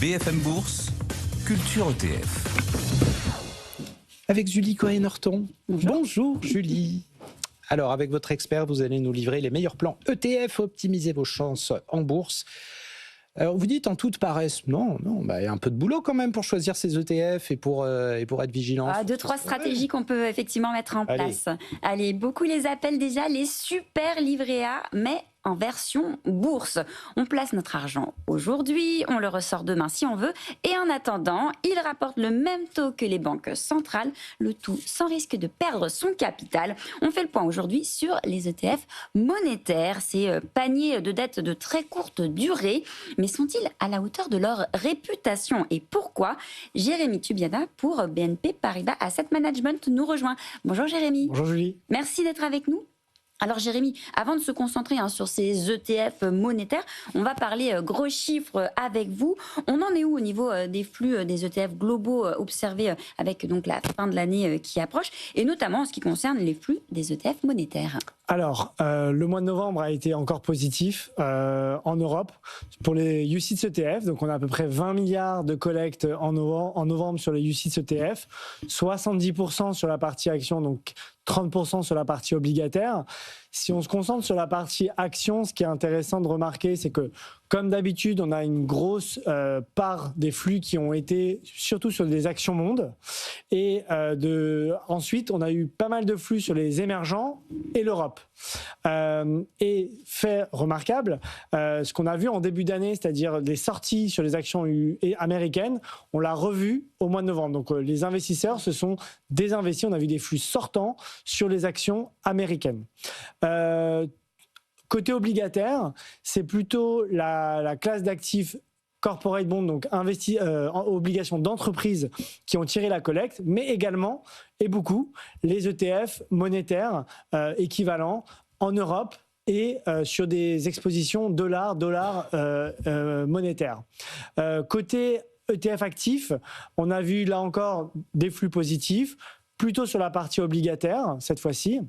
BFM Bourse, Culture ETF. Avec Julie Cohen-Horton. Bonjour Julie. Alors avec votre expert, vous allez nous livrer les meilleurs plans ETF, optimiser vos chances en bourse. Alors vous dites en toute paresse, non, il y a un peu de boulot quand même pour choisir ces ETF et pour être vigilant. Deux, trois stratégies qu'on peut effectivement mettre en place. Allez, beaucoup les appellent déjà les super livrets A, mais en version bourse. On place notre argent aujourd'hui, on le ressort demain si on veut, et en attendant, il rapporte le même taux que les banques centrales, le tout sans risque de perdre son capital. On fait le point aujourd'hui sur les ETF monétaires, ces paniers de dettes de très courte durée, mais sont-ils à la hauteur de leur réputation? Et pourquoi? Jérémy Tubiana pour BNP Paribas Asset Management nous rejoint. Bonjour Jérémy. Bonjour Julie. Merci d'être avec nous. Alors Jérémy, avant de se concentrer sur ces ETF monétaires, on va parler gros chiffres avec vous. On en est où au niveau des flux des ETF globaux observés avec donc la fin de l'année qui approche, et notamment en ce qui concerne les flux des ETF monétaires? Alors, le mois de novembre a été encore positif en Europe pour les UCITS ETF. Donc, on a à peu près 20 milliards de collectes en novembre sur les UCITS ETF, 70% sur la partie action, donc 30% sur la partie obligataire. Si on se concentre sur la partie action, ce qui est intéressant de remarquer, c'est que, comme d'habitude, on a une grosse part des flux qui ont été surtout sur des actions monde. Et ensuite, on a eu pas mal de flux sur les émergents et l'Europe. Et fait remarquable, ce qu'on a vu en début d'année, c'est-à-dire les sorties sur les actions américaines, on l'a revu au mois de novembre. Donc les investisseurs se sont désinvestis. On a vu des flux sortants sur les actions américaines. Côté obligataire, c'est plutôt la classe d'actifs corporate bond, donc obligations d'entreprise qui ont tiré la collecte, mais également, et beaucoup, les ETF monétaires équivalents en Europe et sur des expositions dollars monétaires. Côté ETF actifs, on a vu là encore des flux positifs, plutôt sur la partie obligataire cette fois-ci.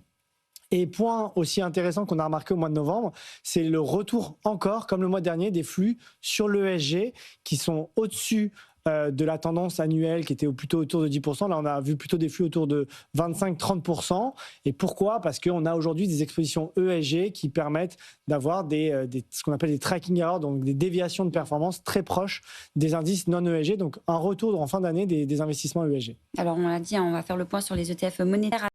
Et point aussi intéressant qu'on a remarqué au mois de novembre, c'est le retour encore, comme le mois dernier, des flux sur l'ESG qui sont au-dessus de la tendance annuelle qui était plutôt autour de 10%. Là, on a vu plutôt des flux autour de 25-30%. Et pourquoi? Parce qu'on a aujourd'hui des expositions ESG qui permettent d'avoir ce qu'on appelle des tracking errors, donc des déviations de performance très proches des indices non ESG. Donc, un retour en fin d'année des investissements ESG. Alors, on l'a dit, on va faire le point sur les ETF monétaires.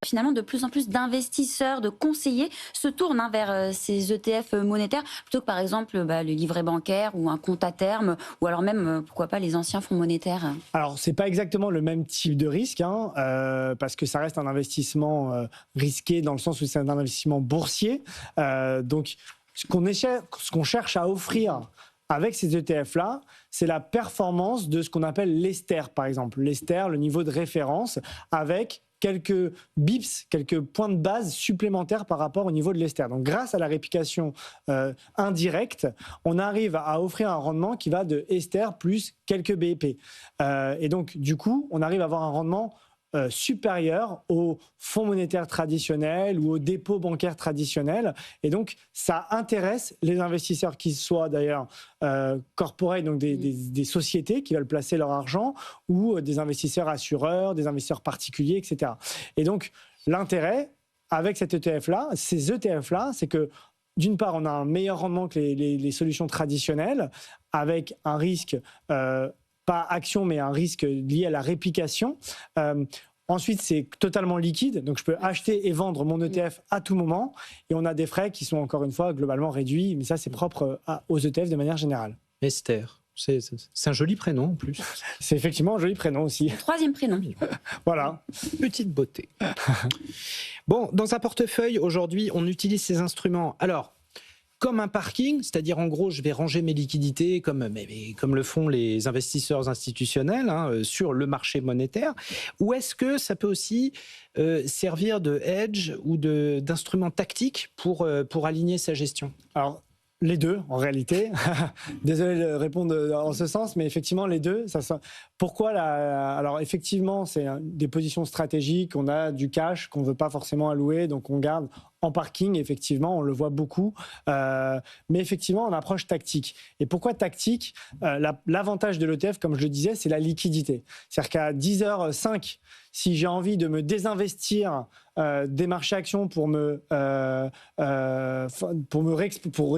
Finalement, de plus en plus d'investisseurs, de conseillers se tournent vers ces ETF monétaires plutôt que par exemple le livret bancaire ou un compte à terme, ou alors même, pourquoi pas, les anciens fonds monétaires. Alors, c'est pas exactement le même type de risque, parce que ça reste un investissement risqué dans le sens où c'est un investissement boursier. Donc, ce qu'on cherche à offrir avec ces ETF-là, c'est la performance de ce qu'on appelle l'ester, par exemple. L'ester, le niveau de référence, avec quelques bips, quelques points de base supplémentaires par rapport au niveau de l'ester. Donc, grâce à la réplication indirecte, on arrive à offrir un rendement qui va de ester plus quelques BIP. Et donc, du coup, on arrive à avoir un rendement supérieur aux fonds monétaires traditionnels ou aux dépôts bancaires traditionnels. Et donc, ça intéresse les investisseurs qui soient d'ailleurs corporate, donc des sociétés qui veulent placer leur argent, ou des investisseurs assureurs, des investisseurs particuliers, etc. Et donc, l'intérêt avec ces ETF-là, c'est que d'une part, on a un meilleur rendement que les solutions traditionnelles, avec un risque pas action, mais un risque lié à la réplication. Ensuite, c'est totalement liquide, donc je peux acheter et vendre mon ETF à tout moment, et on a des frais qui sont encore une fois globalement réduits, mais ça c'est propre aux ETF de manière générale. Esther, c'est un joli prénom en plus. C'est effectivement un joli prénom aussi. Troisième prénom. Voilà. Petite beauté. Bon, dans un portefeuille, aujourd'hui, on utilise ces instruments. Alors, comme un parking, c'est-à-dire en gros, je vais ranger mes liquidités comme le font les investisseurs institutionnels sur le marché monétaire, ou est-ce que ça peut aussi servir de hedge ou d'instrument tactique pour aligner sa gestion? Alors, Les deux, en réalité. Désolé de répondre en ce sens, mais effectivement, les deux. Pourquoi alors, effectivement, c'est des positions stratégiques. On a du cash qu'on ne veut pas forcément allouer, donc on garde en parking, effectivement, on le voit beaucoup. Mais effectivement, en approche tactique. Et pourquoi tactique ? L'avantage de l'ETF, comme je le disais, c'est la liquidité. C'est-à-dire qu'à 10h05, si j'ai envie de me désinvestir des marchés actions pour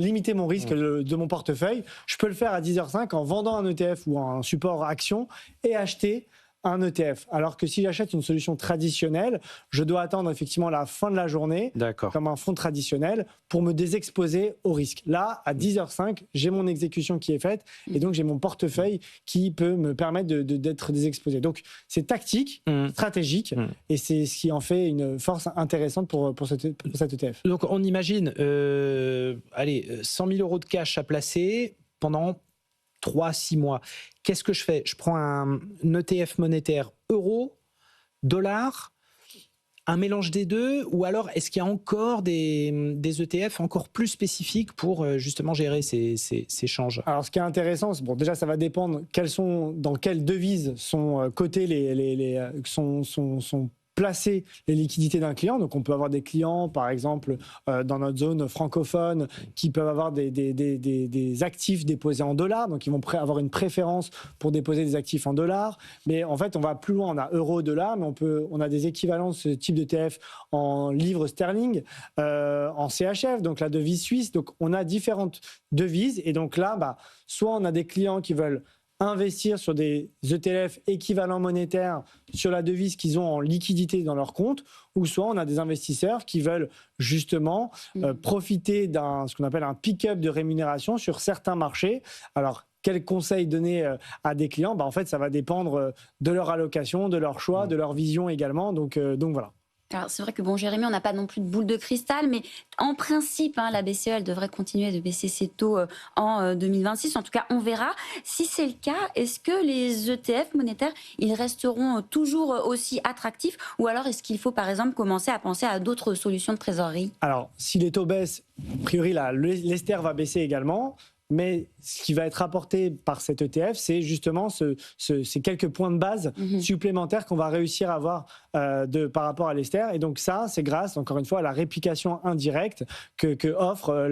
limiter mon risque de mon portefeuille, je peux le faire à 10h05 en vendant un ETF ou un support action et acheter un ETF. Alors que si j'achète une solution traditionnelle, je dois attendre effectivement la fin de la journée, comme un fonds traditionnel, pour me désexposer au risque. Là, à 10h05, j'ai mon exécution qui est faite et donc j'ai mon portefeuille qui peut me permettre d'être désexposé. Donc c'est tactique, stratégique et c'est ce qui en fait une force intéressante pour cet ETF. Donc on imagine 100 000 euros de cash à placer pendant 3-6 mois. Qu'est-ce que je fais ? Je prends un ETF monétaire euro, dollar, un mélange des deux, ou alors est-ce qu'il y a encore des ETF encore plus spécifiques pour justement gérer ces changes ? Alors ce qui est intéressant, déjà ça va dépendre dans quelles devises sont cotées sont placer les liquidités d'un client. Donc, on peut avoir des clients, par exemple, dans notre zone francophone, qui peuvent avoir des actifs déposés en dollars. Donc, ils vont avoir une préférence pour déposer des actifs en dollars. Mais en fait, on va plus loin. On a euro-dollar, mais on a des équivalents de ce type d'ETF en livres sterling, en CHF, donc la devise suisse. Donc, on a différentes devises. Et donc là, soit on a des clients qui veulent investir sur des ETF équivalents monétaires sur la devise qu'ils ont en liquidité dans leur compte, ou soit on a des investisseurs qui veulent justement profiter ce qu'on appelle un pick-up de rémunération sur certains marchés. Alors, quels conseils donner à des clients ? En fait, ça va dépendre de leur allocation, de leur choix, de leur vision également. Donc voilà. Alors, c'est vrai que, Jérémy, on n'a pas non plus de boule de cristal, mais en principe, la BCE, elle devrait continuer de baisser ses taux en 2026. En tout cas, on verra. Si c'est le cas, est-ce que les ETF monétaires, ils resteront toujours aussi attractifs, ou alors est-ce qu'il faut, par exemple, commencer à penser à d'autres solutions de trésorerie ? Alors, si les taux baissent, a priori, l'Ester va baisser également. Mais ce qui va être apporté par cet ETF, c'est justement ces quelques points de base supplémentaires qu'on va réussir à avoir par rapport à l'Ester. Et donc ça, c'est grâce, encore une fois, à la réplication indirecte que offrent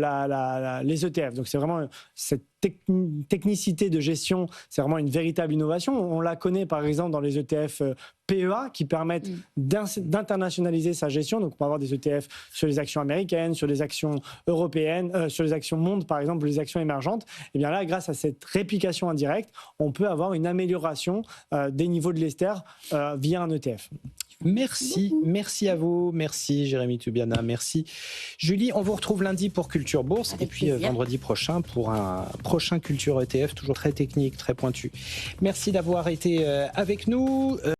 les ETF. Donc c'est vraiment cette technicité de gestion, c'est vraiment une véritable innovation. On la connaît par exemple dans les ETF PEA qui permettent d'internationaliser sa gestion. Donc on peut avoir des ETF sur les actions américaines, sur les actions européennes, sur les actions monde par exemple, les actions émergentes. Et bien là, grâce à cette réplication indirecte, on peut avoir une amélioration des niveaux de l'Ester via un ETF. Merci à vous, merci Jérémy Toubiana, merci Julie. On vous retrouve lundi pour Culture Bourse et puis vendredi prochain pour un prochain Culture ETF, toujours très technique, très pointu. Merci d'avoir été avec nous.